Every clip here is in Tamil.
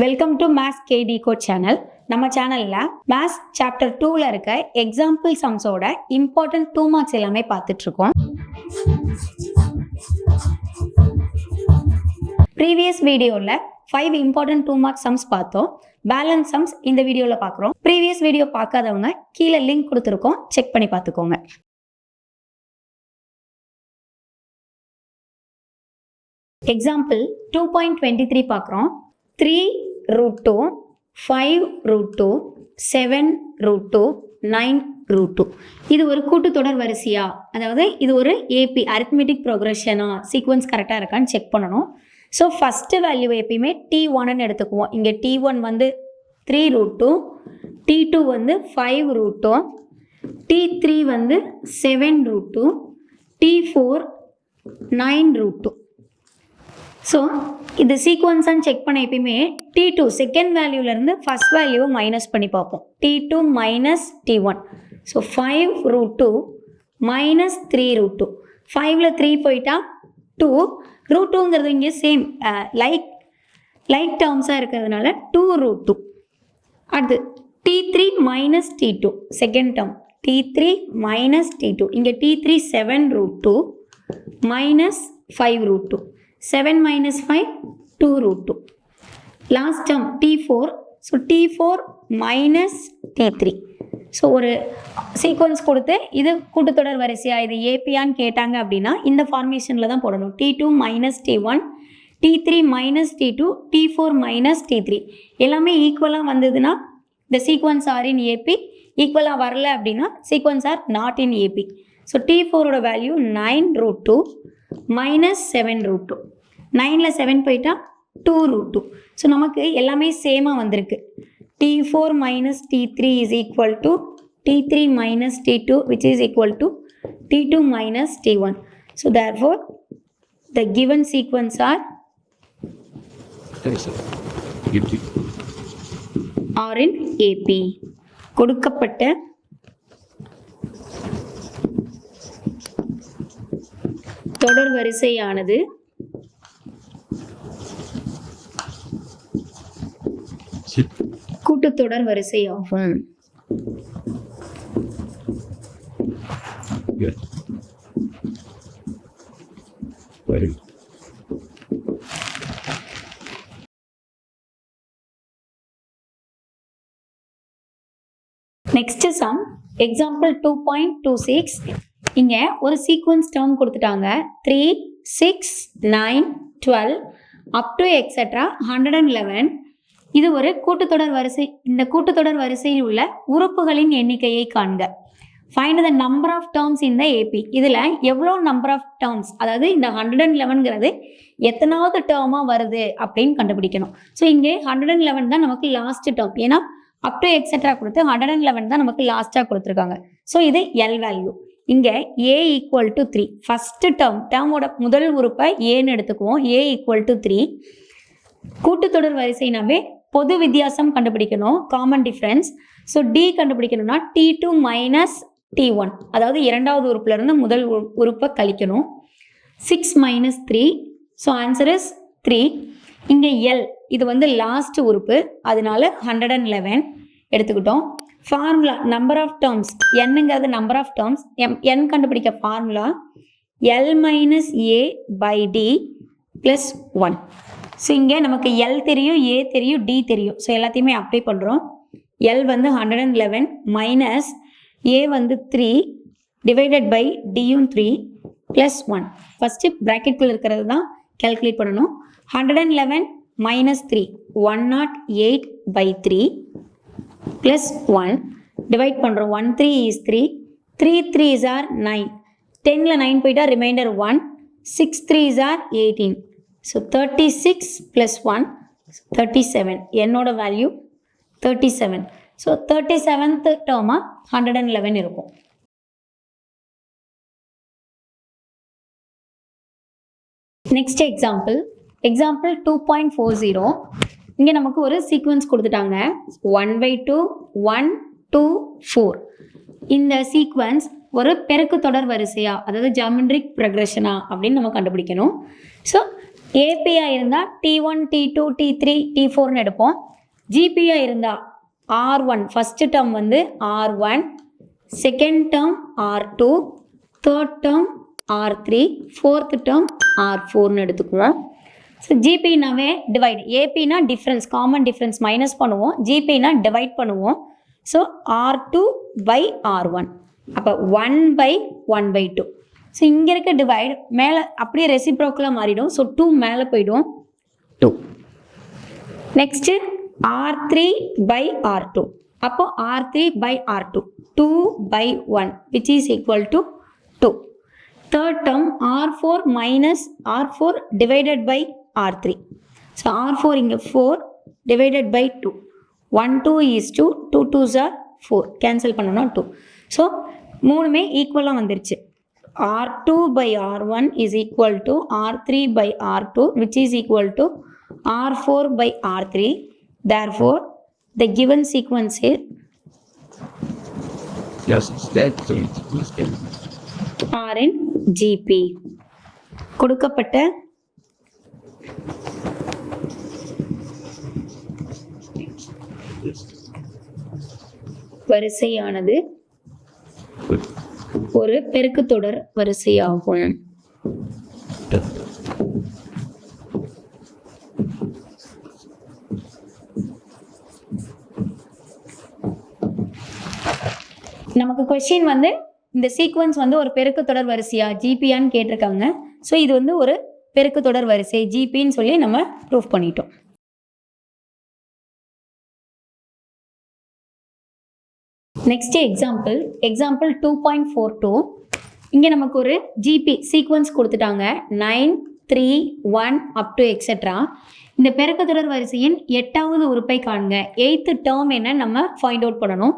Welcome to maths K decode channel. நம்ம சேனல்ல மேத்ஸ் சாப்டர் 2ல இருக்க எக்ஸாம்பிள் சம்ஸோட இம்பார்ட்டன்ட் 2 மார்க்ஸ் எல்லாமே பார்த்துட்டு இருக்கோம். ப்ரீவியஸ் வீடியோல 5 இம்பார்ட்டன்ட் 2 மார்க்ஸ் சம்ஸ் பார்த்தோம். பேலன்ஸ் சம்ஸ் இந்த வீடியோல பார்க்குறோம். ப்ரீவியஸ் வீடியோ பார்க்காதவங்க கீழே லிங்க் கொடுத்துருக்கோம், செக் பண்ணி பார்த்துக்கோங்க. எக்ஸாம்பிள் 2.23 பார்க்குறோம். 3√2, 5√2, 7√2, 9√2. இது ஒரு கூட்டுத்தொடர் வரிசையா, அதாவது இது ஒரு ஏபி அரித்மெட்டிக் ப்ரோக்ரஷனா, சீக்வன்ஸ் கரெக்டாக இருக்கான்னு செக் பண்ணணும். ஸோ ஃபஸ்ட்டு வேல்யூ எப்பயுமே T1ன்னு எடுத்துக்குவோம். இங்கே T1 வந்து 3√2, T2 வந்து 5√2, T3 வந்து 7√2, T4 9√2. ஸோ இது சீக்வன்ஸான்னு செக் பண்ண எப்பயுமே T2 செகண்ட் வேல்யூலேருந்து ஃபஸ்ட் வேல்யூவை மைனஸ் பண்ணி பார்ப்போம். T2 minus T1. So 5√2 minus 3√2. 5ல் 3 போயிட்டா 2. √2ங்கிறது இங்கே சேம் லைக் டேர்ம்ஸாக இருக்கிறதுனால 2√2. அடுத்து T3 minus T2 second term. T3 minus T2. இங்கே T3 7√2 minus 5√2. 7 minus 5, 2√2. Last term T4. So T4 minus T3. So ஒரு சீக்வன்ஸ் கொடுத்து இது கூட்டுத்தொடர் வரிசையா, இது ஏபியான்னு கேட்டாங்க அப்படின்னா இந்த ஃபார்மேஷனில் தான் போடணும். T2 minus T1, T3 minus T2, T4 minus T3 எல்லாமே ஈக்குவலாக வந்ததுன்னா இந்த சீக்வன்ஸ் ஆர் இன் ஏபி. ஈக்குவலாக வரல அப்படின்னா sequence are not in AP. So T4ஓட வேல்யூ 9√2 மைனஸ் 7√2. 9ல் 7 போயிட்டா 2√2. ஸோ நமக்கு எல்லாமே சேமாக வந்திருக்கு. T4 minus T3 is equal to T3 minus T2 which is equal to T2 minus T1. So therefore the given sequence are in AP. கொடுக்கப்பட்ட தொடர் வரிசையானது கூட்டுத்தொடர் வரிசையாகும். Next sum example 2.26. இங்க ஒரு சீக்வன்ஸ் டேர்ம் கொடுத்துட்டாங்க. 3, 6, 9, 12 அப் டு எக்ஸெட்ரா 111. இது ஒரு கூட்டுத்தொடர் வரிசை. இந்த கூட்டுத்தொடர் வரிசையில் உள்ள உறுப்புகளின் எண்ணிக்கையை காண்க. Find the number of terms in the AP. இதில் எவ்வளோ நம்பர் ஆஃப் டேர்ம்ஸ், அதாவது இந்த 111ங்கிறது எத்தனாவது டேர்மாக வருது அப்படின்னு கண்டுபிடிக்கணும். ஸோ இங்கே 111 தான் நமக்கு லாஸ்ட் டேர்ம். ஏன்னா அப் டு எக்ஸெட்ரா கொடுத்து 111 தான் நமக்கு லாஸ்ட்டாக கொடுத்துருக்காங்க. ஸோ இது எல் வேல்யூ. இங்கே A ஈக்குவல் டு 3. ஃபஸ்ட்டு டேர்மோட முதல் உறுப்பை ஏன்னு எடுத்துக்குவோம். A equal to 3. கூட்டுத்தொடர் வரிசைனாவே பொது வித்தியாசம் கண்டுபிடிக்கணும், காமன் டிஃப்ரென்ஸ். ஸோ D கண்டுபிடிக்கணும்னா T2 மைனஸ் T1, அதாவது இரண்டாவது உறுப்புலேருந்து முதல் உறுப்பை கழிக்கணும். 6 மைனஸ் 3. So answer is 3. இங்கே L இது வந்து லாஸ்ட் உறுப்பு, அதனால 111 எடுத்துக்கிட்டோம். ஃபார்முலா நம்பர் ஆஃப் டேர்ம்ஸ், என்னங்கிறது நம்பர் ஆஃப் டேர்ம்ஸ். n கண்டுபிடிக்க formula L minus A by D plus 1. So இங்கே நமக்கு L தெரியும், A தெரியும், D தெரியும். ஸோ எல்லாத்தையுமே அப்ளை பண்ணுறோம். L வந்து 111 மைனஸ் A வந்து 3 டிவைடட் பை Dயும் 3 ப்ளஸ் 1. ஃபஸ்ட்டு ப்ராக்கெட்டில் இருக்கிறது தான் கேல்குலேட் பண்ணணும். 111 மைனஸ் 3 108 பை 3 ப்ளஸ் 1 டிவைட் பண்ணுறோம். 1 3 இஸ் 3, 3 3s are 9. 10ல் 9 போயிட்டா reminder 1, 6 3s are 18. So 36 plus 1 37. என்னோட வேல்யூ 37. ஸோ 37th டேர்மாக 111 இருக்கும். Next example 2.40. இங்கே நமக்கு ஒரு சீக்வன்ஸ் கொடுத்துட்டாங்க. 1/2, 1, 2, 4. இந்த சீக்வன்ஸ் ஒரு பெருக்கு தொடர் வரிசையா, அதாவது ஜாமெட்ரிக் ப்ரொக்ரெஷனா அப்படின்னு நம்ம கண்டுபிடிக்கணும். ஸோ ஏபியாக இருந்தால் T1 T2 T3 T4ன்னு எடுப்போம். ஜிபியாக இருந்தால் R1 ஃபஸ்ட்டு டேர்ம் வந்து R1, second term R2, third term R3, fourth term R4ன்னு எடுத்துக்குவோம். ஸோ ஜிபினாவே டிவைட், ஏபினா டிஃப்ரென்ஸ், காமன் டிஃப்ரென்ஸ் மைனஸ் பண்ணுவோம், ஜிபினா டிவைட் பண்ணுவோம். ஸோ R2/R1, அப்போ 1/1/2. ஸோ இங்கே இருக்க டிவைட் மேலே அப்படியே ரெசிப்ரோக்கலாக மாறிடும். ஸோ 2 மேலே போயிடும் 2. நெக்ஸ்ட்டு R3/R2, அப்போ R3/R2 2/1 which is equal to 2. Third term R4 minus R4 divided by R3. So R4 இங்கே 4 divided by 2. 1 2 is 2, 2 2s are 4. Cancel பண்ணணும் 2. So மூணுமே ஈக்குவலாக வந்துருச்சு. R2/R1 is equal to R3/R2 which is equal to R4/R3. Therefore, the given sequence is R in GP. கொடுக்கப்பட்ட வரிசையானது ஒரு பெருக்குத்தொடர் வரிசையாகும். நமக்கு கொஸ்டின் வந்து இந்த சீக்வன்ஸ் வந்து ஒரு பெருக்குத்தொடர் வரிசையா ஜிபியான்னு கேட்டிருக்காங்க. ஸோ இது வந்து ஒரு பெருக்குத்தொடர் வரிசை ஜிபின்னு சொல்லி நம்ம ப்ரூஃப் பண்ணிட்டோம். Next example 2.42. இங்கே நமக்கு ஒரு ஜிபி சீக்வன்ஸ் கொடுத்துட்டாங்க 9 3 1 அப் டு எக்ஸெட்ரா. இந்த பெருக்குத்தொடர் வரிசையின் 8வது உறுப்பை காண்க. 8th டேர்ம் என்ன நம்ம ஃபைண்ட் அவுட் பண்ணணும்.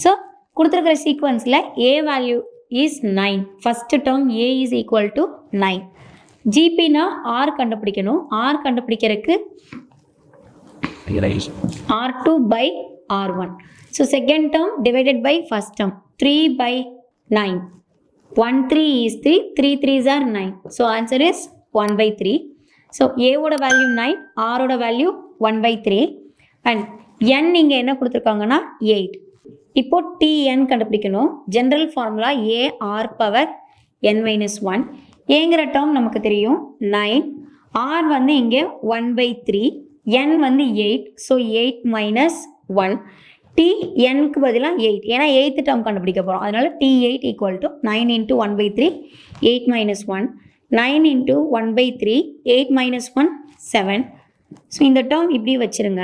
ஸோ கொடுத்துருக்கிற சீக்வன்ஸில் A value is 9. First term A is equal to 9. ஜிபினா ஆர் கண்டுபிடிக்கணும். ஆர் கண்டுபிடிக்கிறதுக்கு R2/R1. So second term divided by first term 3/9. 1 3 is 3, 3 3s are 9. So answer is 1/3. So ஏவோட வேல்யூ 9, ஆரோட வேல்யூ 1/3 அண்ட் என் இங்கே என்ன கொடுத்துருக்காங்கன்னா 8. இப்போ TN கண்டுபிடிக்கணும். General formula AR⁻n-1. ஏங்கிற டேர்ம் நமக்கு தெரியும் 9, R வந்து இங்கே 1/3, N வந்து 8. ஸோ 8 - 1. TNக்கு பதிலாக 8, ஏன்னா 8th டேர்ம் கண்டுபிடிக்க போகிறோம். அதனால் T8 = 9 × 1/3 8 - 1. 9 × 1/3 8 - 1 7. ஸோ இந்த டேர்ம் இப்படி வச்சுருங்க.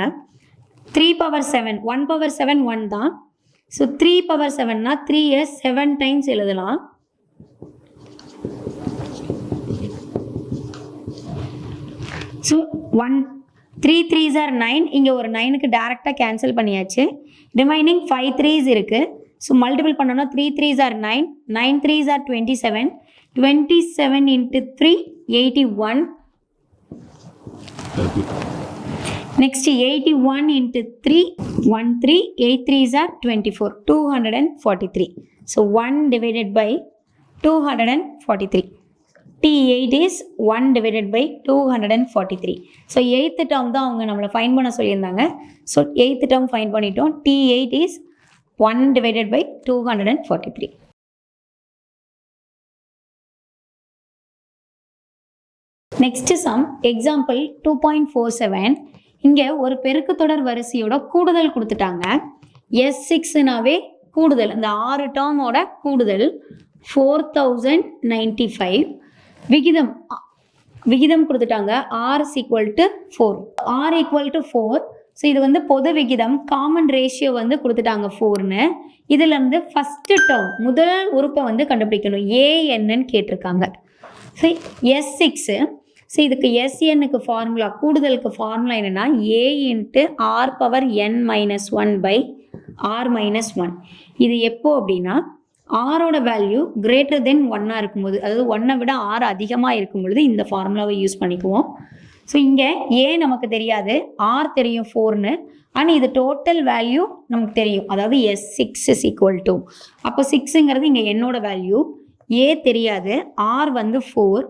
3/7 1/7 1 தான். ஸோ 3/7னா 3யை 7 டைம்ஸ் எழுதலாம். So 3 3s are 9. இங்கே ஒரு 9க்கு டேரெக்டாக கேன்சல் பண்ணியாச்சு. ரிமைனிங் 5 3s இருக்குது. ஸோ மல்டிபிள் பண்ணோன்னா 3 3s are 9, 9 3s are 27. 27 × 3 81. Next 81 × 3 13. 8 3s are 24. 243. So 1 divided by 243. T8 is 1 divided by 243. So 8th term தான் அவங்க நம்மளை ஃபைண்ட் பண்ண சொல்லியிருந்தாங்க. ஸோ 8th term ஃபைண்ட் பண்ணிட்டோம். T8 is 1 divided by 243. Next sum example 2.47. இங்கே ஒரு பெருக்குத்தொடர் வரிசையோட கூடுதல் கொடுத்துட்டாங்க. S6னாவே கூடுதல், இந்த 6 டேர்மோட கூடுதல் 4095. விகிதம் கொடுத்துட்டாங்க R = 4. R = 4. ஸோ இது வந்து பொது விகிதம், காமன் ரேஷியோ வந்து கொடுத்துட்டாங்க 4ன்னு. இதுலேருந்து ஃபஸ்ட்டு டேர்ம் முதல் உறுப்பை வந்து கண்டுபிடிக்கணும். ஏ என்னன்னு கேட்டிருக்காங்க. So S6. ஸோ இதுக்கு SNக்கு ஃபார்முலா, கூடுதலுக்கு ஃபார்முலா என்னென்னா A × R⁻n-1/R-1. இது எப்போ அப்படின்னா ஆரோட வேல்யூ கிரேட்டர் தென் 1ஆக இருக்கும்போது, அதாவது 1ஐ விட R அதிகமாக இருக்கும் பொழுது இந்த ஃபார்முலாவை யூஸ் பண்ணிக்குவோம். ஸோ இங்கே ஏ நமக்கு தெரியாது, R தெரியும் 4ன்னு. ஆனால் இது டோட்டல் வேல்யூ நமக்கு தெரியும், அதாவது S6 = அப்போ 6ங்கிறது இங்கே என்னோட வேல்யூ. ஏ தெரியாது, ஆர் வந்து 4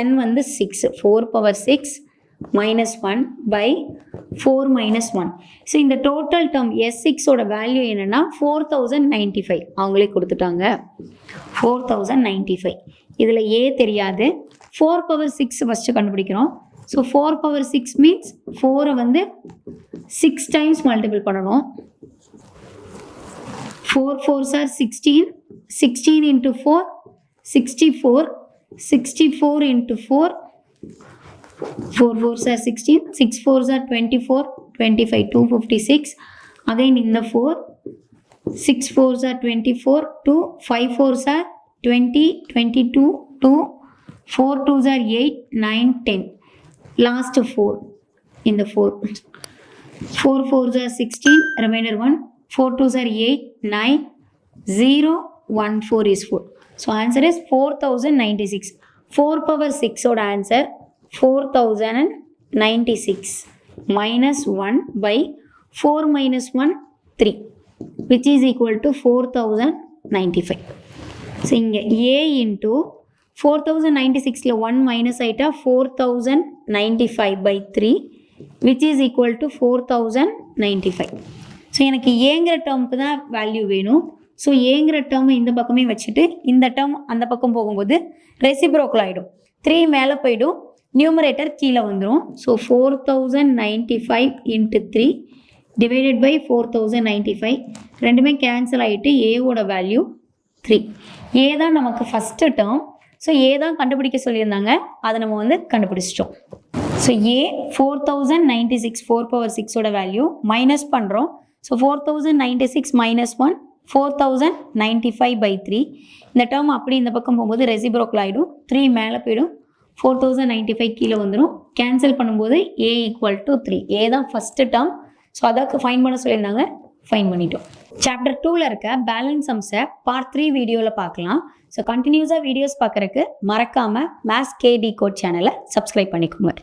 n வந்து 6 4 power 6 minus 1 by 4 minus 1. So இந்த டோட்டல் டேர்ம் S6ஓட வேல்யூ என்னன்னா 4095 அவங்களே கொடுத்துட்டாங்க 4095. இதில் ஏ தெரியாது, 4 பவர் 6 ஃபஸ்ட்டு கண்டுபிடிக்கிறோம். ஸோ 4 பவர் 6 மீன்ஸ் 4 வந்து 6 டைம்ஸ் மல்டிபிள் பண்ணணும். 4 4s are 16, 16 into 4 64, 64 into 4 4 4s are 16, 6 4s are 24, 25 256. Again in the 4 6 4s are 24, 2 5 4s are 20, 22 2 4 2s are 8 9 10. Last 4 in the 4 4 4s are 16, remainder 1 4 2s are 8 9 0 1 4 is 4. So answer is 4096. 4 power 6 oda answer 4096 minus 1 by 4 minus 1 3 which is equal to 4095. So இங்க A into 4096 1 minus ஆயிட்டா 4095 by 3 which is equal to 4095. So எனக்கு ஏங்கிற டேர்முக்கு தான் வேல்யூ வேணும். ஸோ ஏங்கிற டேர்ம் இந்த பக்கமே வச்சுட்டு இந்த டேர்ம் அந்த பக்கம் போகும்போது ரெசிப்ரோக்கல் ஆகிடும். 3 மேலே போயிடும், நியூமரேட்டர் கீழே வந்துடும். ஸோ 4095 into 3 divided by 4095 ரெண்டுமே கேன்சல் ஆகிட்டு ஏவோட வேல்யூ 3. ஏ தான் நமக்கு ஃபஸ்ட்டு டேர்ம். ஸோ ஏ தான் கண்டுபிடிக்க சொல்லியிருந்தாங்க, அதை நம்ம வந்து கண்டுபிடிச்சிட்டோம். ஸோ ஏ 4096 4 பவர் 6ஓட வேல்யூ மைனஸ் பண்ணுறோம். So 4096 minus 1 4095 by 3. இந்த டேர்ம் அப்படி இந்த பக்கம் போகும்போது ரெசிப்ரோக்கல் ஆகிடும், 3 மேலே போயிடும், 4095 கீழே வந்துடும். கேன்சல் பண்ணும்போது ஏ ஈக்குவல் டு 3. ஏ தான் ஃபஸ்ட்டு டேர்ம். ஸோ அதற்கு ஃபைன் பண்ண சொல்லியிருந்தாங்க, ஃபைன் பண்ணிட்டோம். சாப்டர் 2ல் இருக்க பேலன்ஸ் சம்ஸை பார்ட் 3 வீடியோவில் பார்க்கலாம். ஸோ கண்டினியூஸாக வீடியோஸ் பார்க்குறக்கு மறக்காமல் மேத்ஸ் கே டிகோட் சேனலை சப்ஸ்கிரைப் பண்ணிக்கோங்க.